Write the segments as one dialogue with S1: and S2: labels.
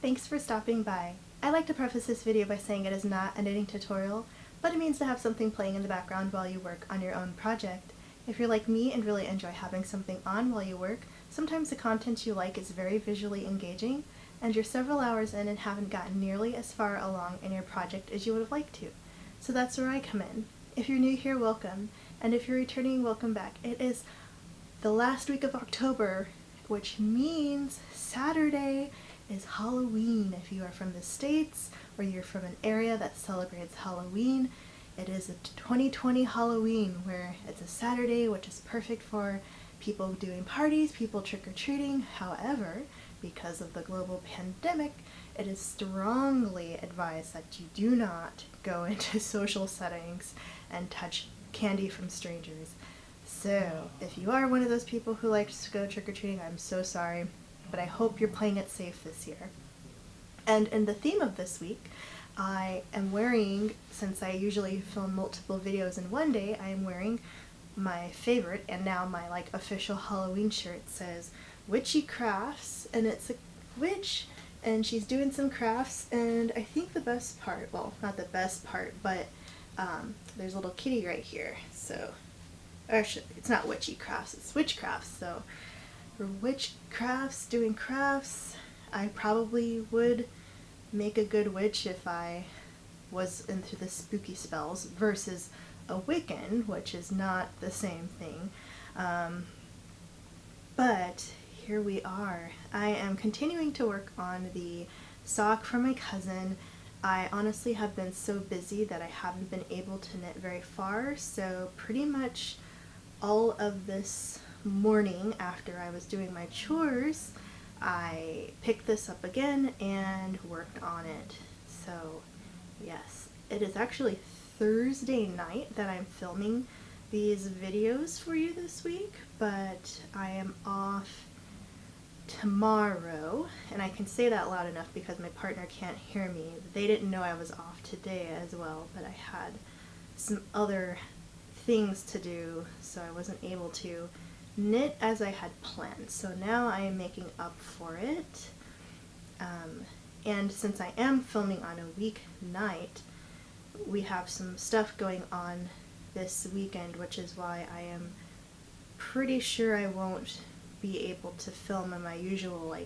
S1: Thanks for stopping by. I like to preface this video by saying it is not a knitting tutorial, but it means to have something playing in the background while you work on your own project. If you're like me and really enjoy having something on while you work, sometimes the content you like is very visually engaging, and you're several hours in and haven't gotten nearly as far along in your project as you would have liked to. So that's where I come in. If you're new here, welcome, and if you're returning, welcome back. It is the last week of October, which means Saturday is Halloween. If you are from the States or you're from an area that celebrates Halloween, it is a 2020 Halloween where it's a Saturday, which is perfect for people doing parties, people trick-or-treating. However, because of the global pandemic, it is strongly advised that you do not go into social settings and touch candy from strangers. So, if you are one of those people who likes to go trick-or-treating, I'm so sorry, but I hope you're playing it safe this year. And in the theme of this week, I am wearing, since I usually film multiple videos in one day, I am wearing my favorite, and now my official Halloween shirt. It says Witchy Crafts, and it's a witch, and she's doing some crafts, and I think the best part, well, not the best part, but there's a little kitty right here, so, actually, it's not Witchy Crafts, it's Witchcrafts, so for Witchcrafts, doing crafts, I probably would make a good witch if I was into the spooky spells versus a Wiccan, which is not the same thing. But here we are. I am continuing to work on the sock for my cousin. I honestly have been so busy that I haven't been able to knit very far, so pretty much all of this morning after I was doing my chores, I picked this up again and worked on it. So yes, it is actually Thursday night that I'm filming these videos for you this week, but I am off tomorrow, and I can say that loud enough because my partner can't hear me. They didn't know I was off today as well, but I had some other things to do, so I wasn't able to knit as I had planned. So now I am making up for it. And since I am filming on a weeknight, we have some stuff going on this weekend, which is why I am pretty sure I won't be able to film on my usual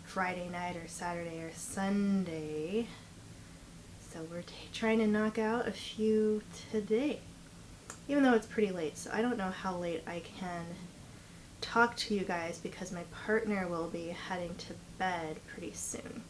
S1: Friday night or Saturday or Sunday. So we're trying to knock out a few today, even though it's pretty late. So I don't know how late I can talk to you guys because my partner will be heading to bed pretty soon.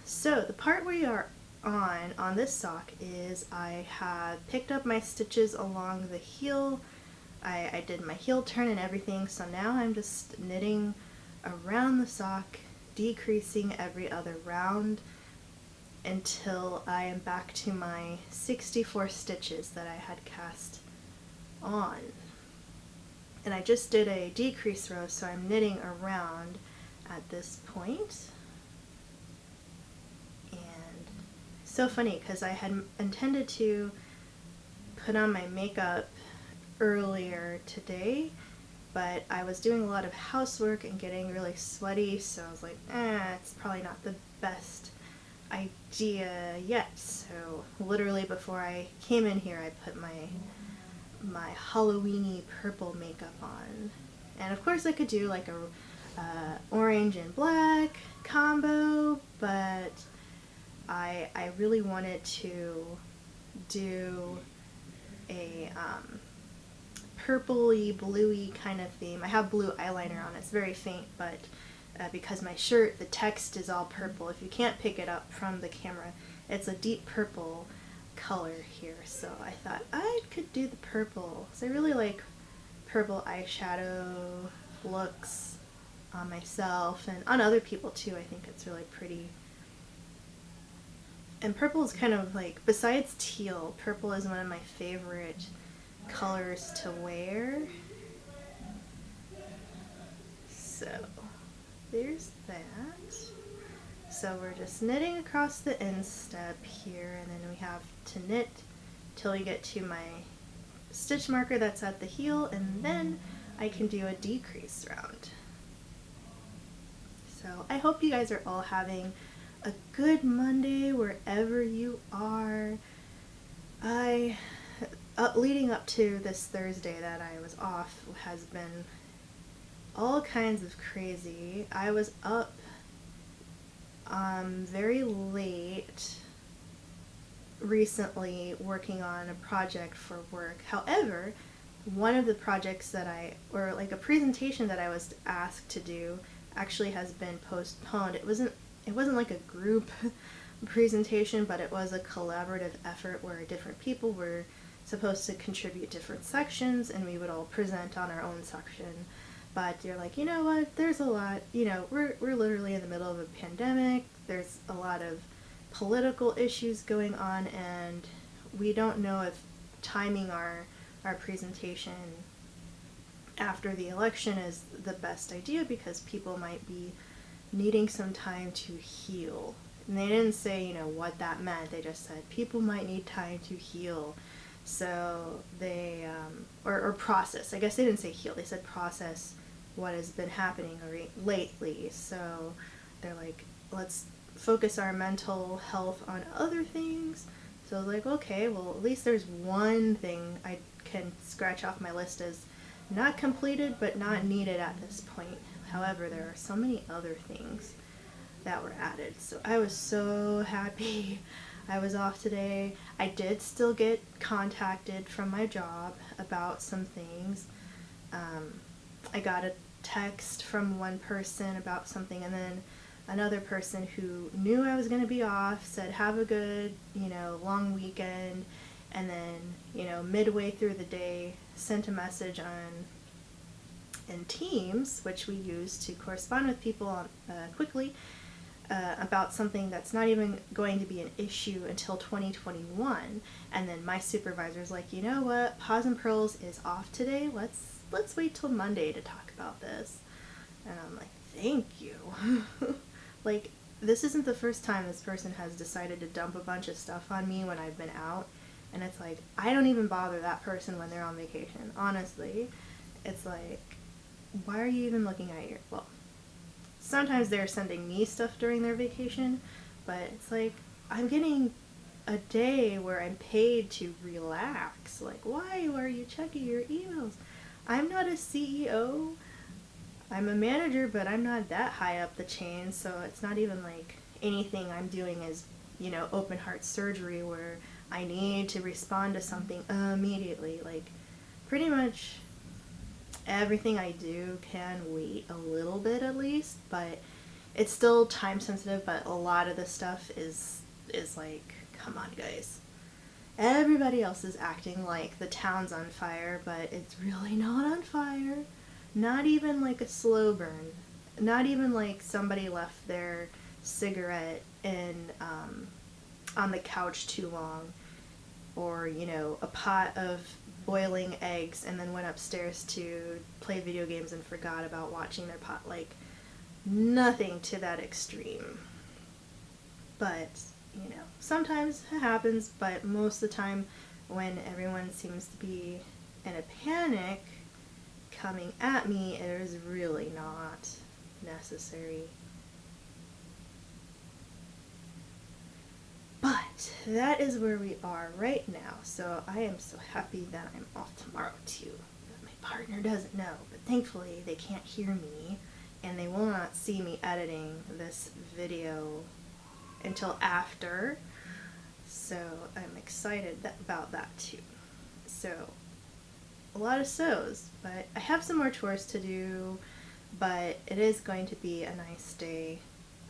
S1: So the part we are on this sock is I have picked up my stitches along the heel. I did my heel turn and everything, so now I'm just knitting around the sock, decreasing every other round until I am back to my 64 stitches that I had cast on. And I just did a decrease row, so I'm knitting around at this point. And so funny because I had intended to put on my makeup earlier today, but I was doing a lot of housework and getting really sweaty, so I was like, it's probably not the best idea yet. So literally before I came in here, I put my Halloweeny purple makeup on, and of course I could do like a orange and black combo, but I really wanted to do a purpley bluey kind of theme. I have blue eyeliner on, it's very faint, but because my shirt, the text is all purple. If you can't pick it up from the camera, it's a deep purple color here, so I thought I could do the purple. So I really like purple eyeshadow looks on myself and on other people too. I think it's really pretty. And purple is kind of besides teal, purple is one of my favorite colors to wear. So there's that. So we're just knitting across the instep here, and then we have to knit till we get to my stitch marker that's at the heel, and then I can do a decrease round. So So I hope you guys are all having a good Monday wherever you are. Leading up to this Thursday that I was off has been all kinds of crazy. I was up very late recently working on a project for work. However, one of the projects a presentation that I was asked to do actually has been postponed. It wasn't like a group presentation, but it was a collaborative effort where different people were supposed to contribute different sections and we would all present on our own section. But you're like, you know what, there's a lot, we're literally in the middle of a pandemic, there's a lot of political issues going on, and we don't know if timing our presentation after the election is the best idea because people might be needing some time to heal. And they didn't say, what that meant. They just said people might need time to heal. So they, or process. I guess they didn't say heal. They said process what has been happening lately. So they're like, let's focus our mental health on other things. So I was like, okay, well, at least there's one thing I can scratch off my list as not completed but not needed at this point. However, there are so many other things that were added. So I was so happy I was off today. I did still get contacted from my job about some things. I got a text from one person about something, and then another person who knew I was going to be off said, have a good, long weekend. And then, midway through the day, sent a message in Teams, which we use to correspond with people quickly, about something that's not even going to be an issue until 2021. And then my supervisor's like, you know what, Paws and Pearls is off today. Let's wait till Monday to talk about this. And I'm like, thank you. Like, this isn't the first time this person has decided to dump a bunch of stuff on me when I've been out. And it's like, I don't even bother that person when they're on vacation. Honestly, it's like, why are you even looking at well, sometimes they're sending me stuff during their vacation, but it's like, I'm getting a day where I'm paid to relax. Like, why are you checking your emails? I'm not a CEO. I'm a manager, but I'm not that high up the chain, so it's not even like anything I'm doing is, open heart surgery where I need to respond to something immediately. Like, pretty much everything I do can wait a little bit at least, but it's still time sensitive. But a lot of the stuff is like, come on guys, everybody else is acting like the town's on fire, but it's really not on fire. Not even like a slow burn, not even like somebody left their cigarette on the couch too long, or a pot of boiling eggs and then went upstairs to play video games and forgot about watching their pot. Like, nothing to that extreme. But, sometimes it happens, but most of the time when everyone seems to be in a panic coming at me, it is really not necessary. But that is where we are right now, so I am so happy that I'm off tomorrow too. My partner doesn't know, but thankfully they can't hear me, and they will not see me editing this video until after, so I'm excited about that too. So, a lot of sews, but I have some more chores to do, but it is going to be a nice day.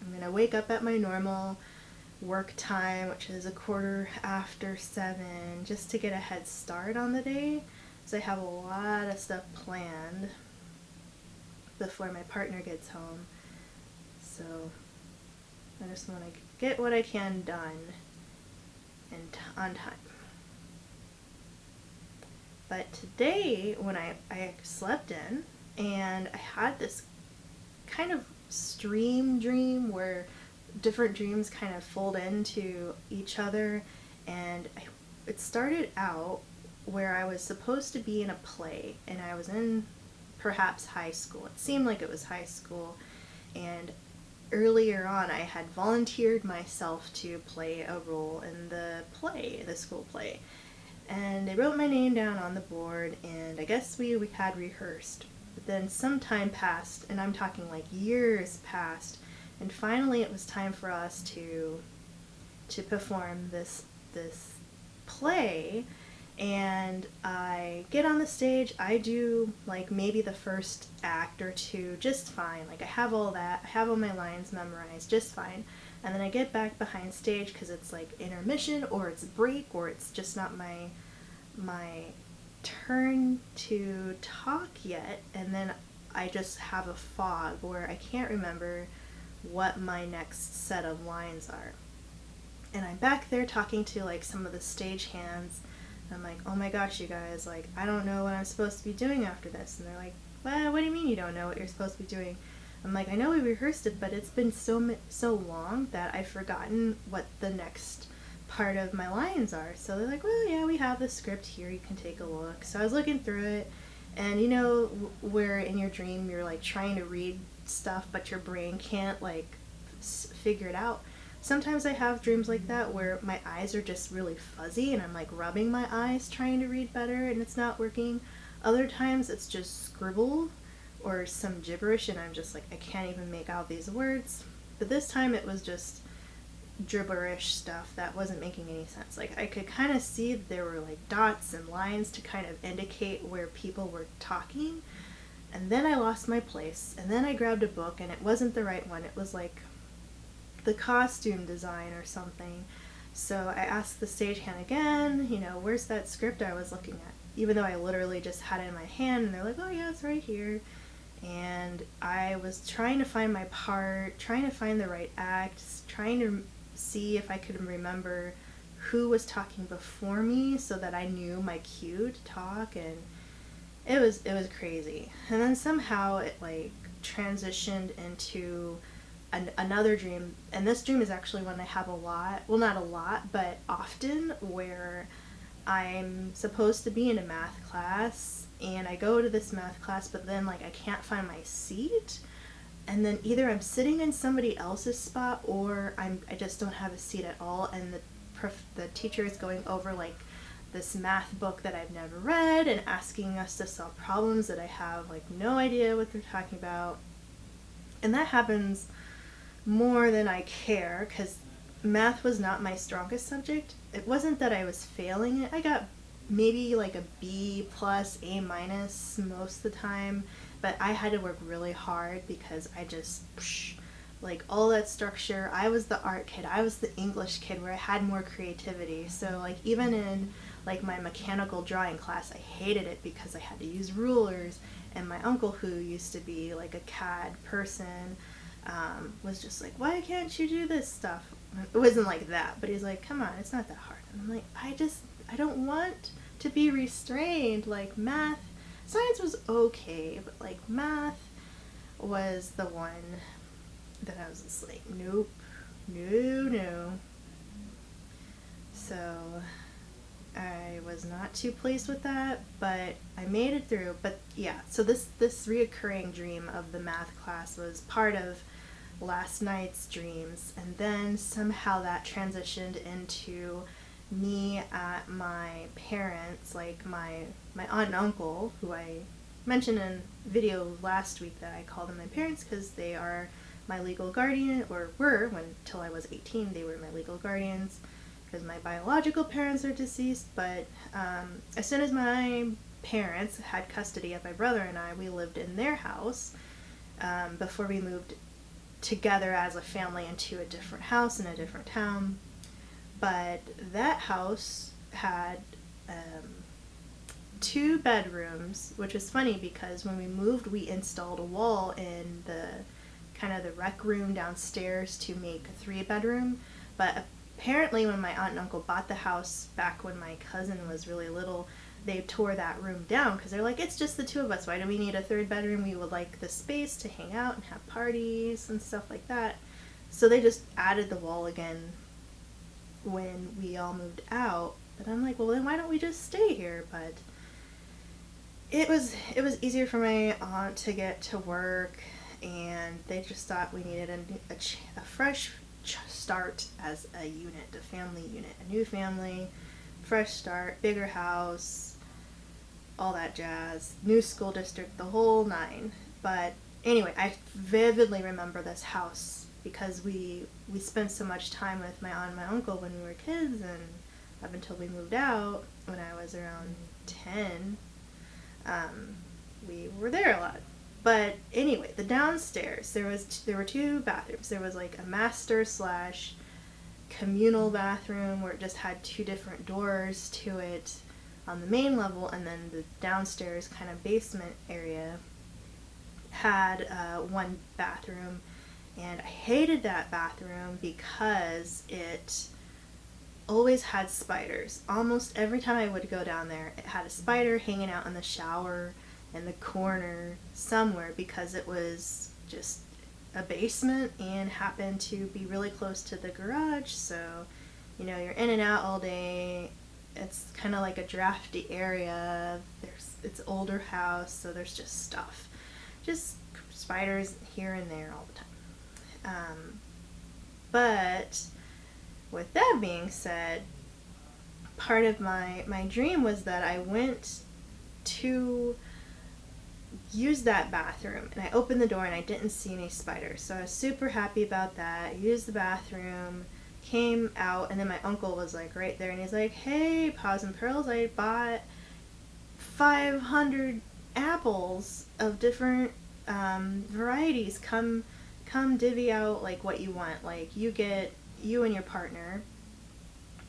S1: I'm going to wake up at my normal work time, which is 7:15, just to get a head start on the day, so I have a lot of stuff planned before my partner gets home. So I just want to get what I can done and on time. But today, when I slept in, and I had this kind of stream dream where different dreams kind of fold into each other, and it started out where I was supposed to be in a play, and I was in perhaps high school. It seemed like it was high school, and earlier on I had volunteered myself to play a role in the school play. And they wrote my name down on the board, and I guess we had rehearsed. But then some time passed, and I'm talking like years passed, and finally it was time for us to perform this play. And I get on the stage. I do like maybe the first act or two just fine. Like I have all that. I have all my lines memorized just fine. And then I get back behind stage because it's like intermission or it's break or it's just not my turn to talk yet. And then I just have a fog where I can't remember what my next set of lines are. And I'm back there talking to like some of the stage hands. I'm like, oh my gosh, you guys, like, I don't know what I'm supposed to be doing after this. And they're like, well, what do you mean you don't know what you're supposed to be doing? I'm like, I know we rehearsed it, but it's been so long that I've forgotten what the next part of my lines are. So they're like, well, yeah, we have the script here. You can take a look. So I was looking through it, and you know where in your dream you're like trying to read stuff, but your brain can't like figure it out. Sometimes I have dreams like that where my eyes are just really fuzzy and I'm like rubbing my eyes trying to read better and it's not working. Other times it's just scribble or some gibberish and I'm just like, I can't even make out these words. But this time it was just gibberish stuff that wasn't making any sense. Like I could kind of see that there were like dots and lines to kind of indicate where people were talking. And then I lost my place, and then I grabbed a book and it wasn't the right one. It was like the costume design or something. So I asked the stagehand again, you know, where's that script I was looking at? Even though I literally just had it in my hand, and they're like, oh yeah, it's right here. And I was trying to find my part, trying to find the right act, trying to see if I could remember who was talking before me so that I knew my cue to talk, and it was crazy. And then somehow it like transitioned into another dream, and this dream is actually one I have a lot, well not a lot, but often, where I'm supposed to be in a math class, and I go to this math class, but then like I can't find my seat, and then either I'm sitting in somebody else's spot or I just don't have a seat at all, and the teacher is going over like this math book that I've never read and asking us to solve problems that I have like no idea what they're talking about. And that happens more than I care, because math was not my strongest subject. It wasn't that I was failing it. I got maybe like a B plus, A minus most of the time, but I had to work really hard because I just, like all that structure, I was the art kid, I was the English kid where I had more creativity. So like even in like my mechanical drawing class, I hated it because I had to use rulers, and my uncle, who used to be like a CAD person, was just like, why can't you do this stuff? It wasn't like that, but he's like, come on, it's not that hard. And I'm like, I don't want to be restrained. Like math, science was okay, but like math was the one that I was just like, nope, no. So I was not too pleased with that, but I made it through. But yeah, so this reoccurring dream of the math class was part of last night's dreams, and then somehow that transitioned into me at my parents', like my aunt and uncle, who I mentioned in video last week that I call them my parents because they are my legal guardian, or were, until I was 18, they were my legal guardians, because my biological parents are deceased. But as soon as my parents had custody of my brother and I, we lived in their house before we moved together as a family into a different house in a different town. But that house had 2 bedrooms, which was funny because when we moved, we installed a wall in the kind of the rec room downstairs to make a 3-bedroom. But apparently when my aunt and uncle bought the house back when my cousin was really little, they tore that room down because they're like, it's just the 2 of us. Why do we need a 3rd bedroom? We would like the space to hang out and have parties and stuff like that. So they just added the wall again when we all moved out. But I'm like, well, then why don't we just stay here? But it was easier for my aunt to get to work, and they just thought we needed a fresh start as a unit, a family unit, a new family, fresh start, bigger house, all that jazz, new school district, the whole nine. But anyway, I vividly remember this house because we spent so much time with my aunt and my uncle when we were kids, and up until we moved out when I was around 10, we were there a lot. But anyway, the downstairs, there were two bathrooms. There was like a master slash communal bathroom where it just had two different doors to it on the main level, and then the downstairs kind of basement area had one bathroom, and I hated that bathroom because it always had spiders. Almost every time I would go down there, it had a spider hanging out in the shower in the corner somewhere because it was just a basement and happened to be really close to the garage, so you're in and out all day. It's kind of like a drafty area. It's an older house, so there's just stuff, just spiders here and there all the time. But with that being said, part of my dream was that I went to use that bathroom, and I opened the door and I didn't see any spiders, so I was super happy about that. I used the bathroom, came out, and then my uncle was like right there, and he's like, "Hey, Paws and Pearls, I bought 500 apples of different varieties. Come divvy out like what you want. Like you and your partner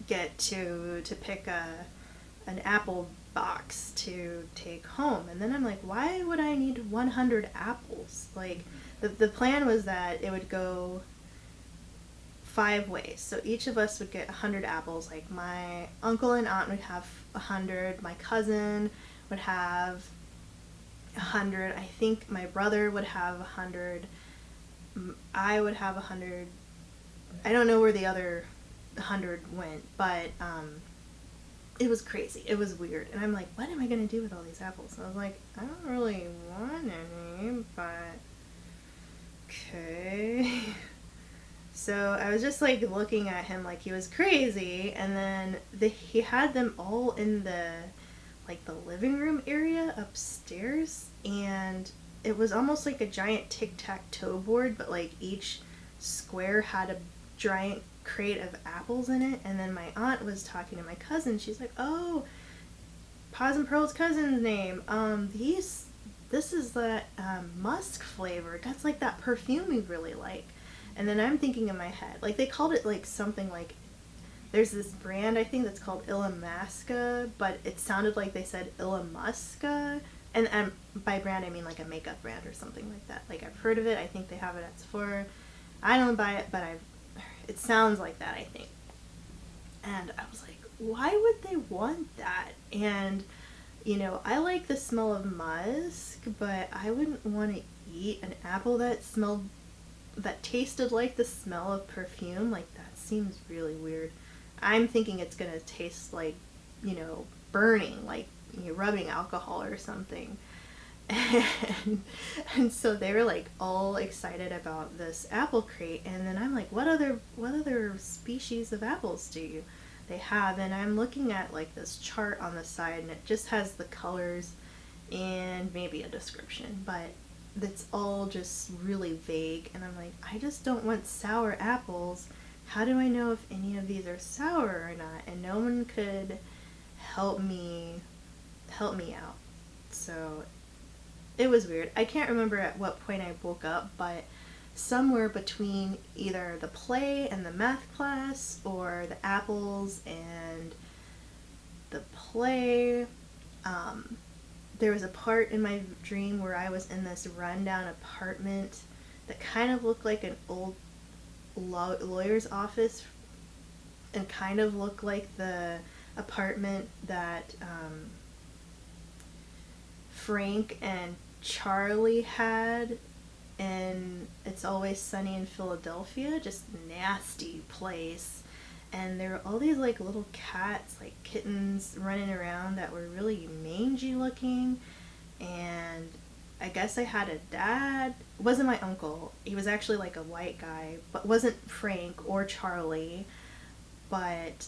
S1: get to pick an apple box to take home." And then I'm like, why would I need 100 apples? Like the plan was that it would go 5 ways, so each of us would get 100 apples. Like my uncle and aunt would have 100, my cousin would have 100, I think my brother would have 100, I would have 100. I don't know where the other 100 went, but it was crazy. It was weird. And I'm like, what am I going to do with all these apples? And I was like, I don't really want any, but okay. So I was just like looking at him like he was crazy, and then he had them all in the living room area upstairs, and it was almost like a giant tic-tac-toe board, but like each square had a giant crate of apples in it. And then my aunt was talking to my cousin. She's like, "Oh, Paws and Pearl's cousin's name. This is that musk flavor. That's like that perfume we really like." And then I'm thinking in my head, like they called it like something like, there's this brand I think that's called Illamasqua, but it sounded like they said Illamusca. And by brand I mean like a makeup brand or something like that. Like I've heard of it. I think they have it at Sephora. I don't buy it, but it sounds like that, I think. And I was like, why would they want that? And I like the smell of musk, but I wouldn't want to eat an apple that tasted like the smell of perfume. Like that seems really weird. I'm thinking it's gonna taste like, burning, like you're rubbing alcohol or something. And so they were like all excited about this apple crate, and then I'm like, what other species of apples do they have? And I'm looking at like this chart on the side, and it just has the colors and maybe a description, but it's all just really vague. And I'm like, I just don't want sour apples. How do I know if any of these are sour or not? And no one could help me out. So it was weird. I can't remember at what point I woke up, but somewhere between either the play and the math class, or the apples and the play, there was a part in my dream where I was in this rundown apartment that kind of looked like an old lawyer's office, and kind of looked like the apartment that Frank and Charlie had in It's Always Sunny in Philadelphia. Just nasty place. And there were all these like little cats, like kittens, running around that were really mangy looking. And I guess I had a dad wasn't my uncle. He was actually like a white guy, but wasn't Frank or Charlie, but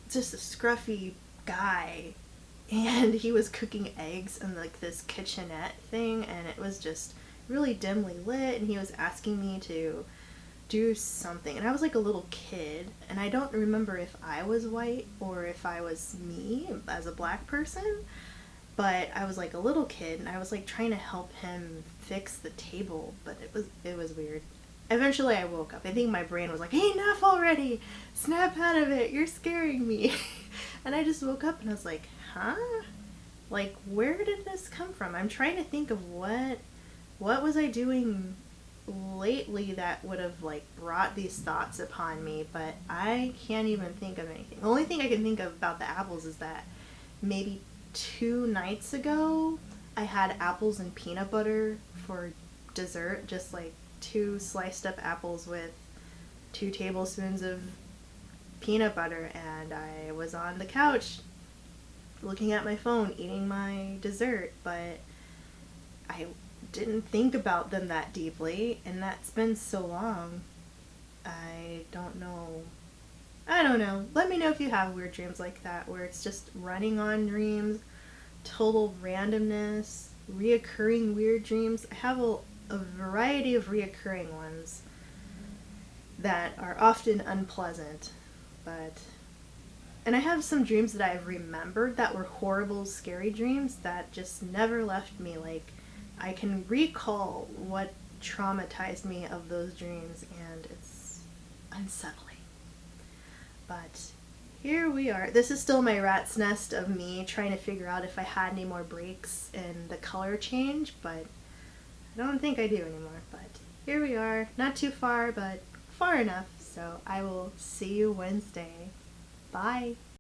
S1: just a scruffy guy. And he was cooking eggs in like this kitchenette thing, and it was just really dimly lit, and he was asking me to do something. And I was like a little kid, and I don't remember if I was white or if I was me as a black person, but I was like a little kid, and I was like trying to help him fix the table, but it was weird. Eventually I woke up. I think my brain was like, hey, enough already, snap out of it, you're scaring me. And I just woke up and I was like, huh, like where did this come from? I'm trying to think of what was I doing lately that would have like brought these thoughts upon me, but I can't even think of anything. The only thing I can think of about the apples is that maybe 2 nights ago I had apples and peanut butter for dessert, just like 2 sliced up apples with 2 tablespoons of peanut butter, and I was on the couch looking at my phone eating my dessert, but I didn't think about them that deeply, and that's been so long. I don't know. I don't know. Let me know if you have weird dreams like that, where it's just running on dreams, total randomness, reoccurring weird dreams. I have a variety of reoccurring ones that are often unpleasant, but and I have some dreams that I've remembered that were horrible, scary dreams that just never left me. Like, I can recall what traumatized me of those dreams, and it's unsettling. But here we are. This is still my rat's nest of me trying to figure out if I had any more breaks in the color change, but I don't think I do anymore. But here we are. Not too far, but far enough. So I will see you Wednesday. Bye.